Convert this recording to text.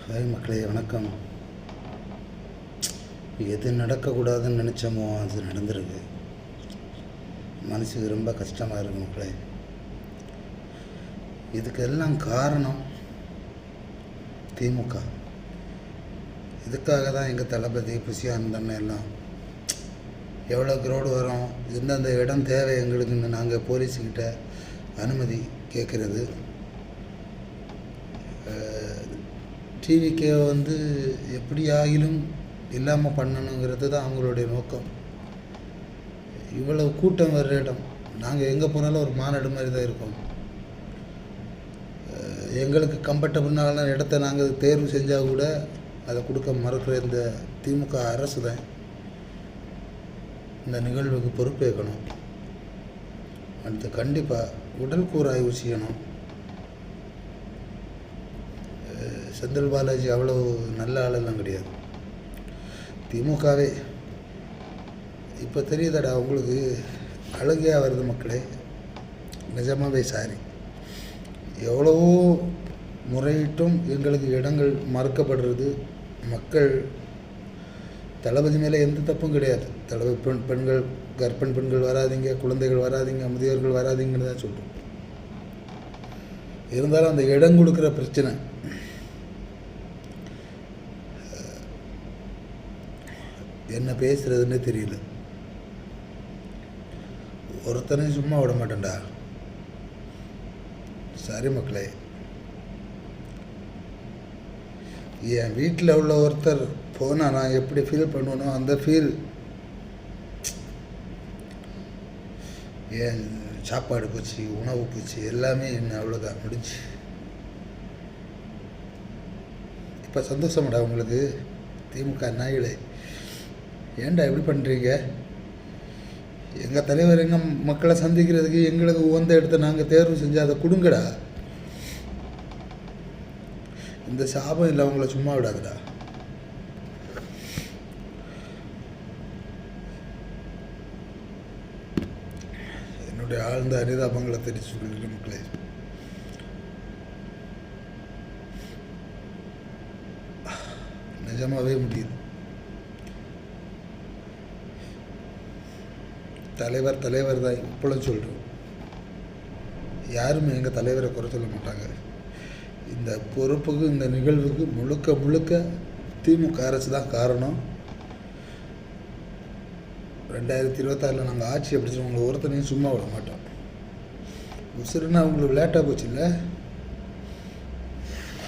Hi மக்களே, வணக்கம். எது நடக்கக்கூடாதுன்னு நினச்சோமோ அது நடந்துருக்கு. மனசுக்கு ரொம்ப கஷ்டமாக இருக்கு மக்களே. இதுக்கெல்லாம் காரணம் திமுக. இதுக்காக தான் எங்கள் தளபதி புசியானந்தன் எல்லாம் எவ்வளோ க்ரௌடு வரும், எந்தெந்த இடம் தேவை எங்களுக்குன்னு நாங்கள் போலீஸுக்கிட்ட அனுமதி கேட்குறது. டிவிக்கே எப்படி ஆகிலும் இல்லாமல் பண்ணணுங்கிறது தான் அவங்களுடைய நோக்கம். இவ்வளவு கூட்டம் வர்ற இடம், நாங்கள் எங்கே போனாலும் ஒரு மாநாடு மாதிரி தான் இருக்கோம். எங்களுக்கு கம்ஃபர்டபுளான இடத்த நாங்கள் தேர்வு செஞ்சால் கூட அதை கொடுக்க மறுக்கிற இந்த திமுக அரசு தான் இந்த நிகழ்வுக்கு பொறுப்பேற்கணும். அடுத்து கண்டிப்பாக உடல் கூறாய்வு செய்யணும். செந்தில் பாலாஜி அவ்வளோ நல்ல ஆளெல்லாம் கிடையாது. திமுகவே இப்போ தெரியுதாடா உங்களுக்கு, அழுகையாக வருது மக்களே. நிஜமாவே சாரி. எவ்வளவோ முறையிட்டும் எங்களுக்கு இடங்கள் மறுக்கப்படுறது. மக்கள் தளபதி மேலே எந்த தப்பும் கிடையாது. தளபதி பெண்கள், கர்ப்பிணி பெண்கள் வராதிங்க, குழந்தைகள் வராதிங்க, முதியோர்கள் வராதிங்கன்னு தான் சொல்கிறோம். இருந்தாலும் அந்த இடம் கொடுக்குற பிரச்சனை என்ன பேசுகிறதுன்னே தெரியல. ஒருத்தனையும் சும்மா விட மாட்டேன்டா. சரி மக்களே, என் வீட்டில் உள்ள ஒருத்தர் போனால் நான் எப்படி ஃபீல் பண்ணுவேனோ அந்த ஃபீல் என் சாப்பாடு போச்சு, உணவு போச்சு, எல்லாமே என்ன அவ்வளோதான் முடிஞ்சு. இப்போ சந்தோஷமாடா உங்களுக்கு? திமுக நாய்களே, ஏன்டா எப்படி பண்ணுறீங்க? எங்கள் தலைவர் எங்கள் மக்களை சந்திக்கிறதுக்கு எங்களுக்கு உகந்த இடத்த நாங்கள் தேர்வு செஞ்சு அதை கொடுங்கடா. இந்த சாபம் இல்லை அவங்கள சும்மா விடாதுடா. என்னுடைய ஆழ்ந்த அரிதாபங்களை தெரிவித்து சொல்லிட்டு மக்களே, நிஜமாகவே முடியுது. தலைவர் தான் இப்பொழுது சொல்கிறோம். யாருமே எங்கள் தலைவரை குறை சொல்ல மாட்டாங்க. இந்த பொறுப்புக்கு, இந்த நிகழ்வுக்கு முழுக்க திமுக அரசு தான் காரணம். 2026 நாங்கள் ஆட்சியை பிடிச்சவங்களை ஒருத்தனையும் சும்மா விட மாட்டோம். உசுருன்னா அவங்களுக்கு லேட்டாக போச்சு இல்லை.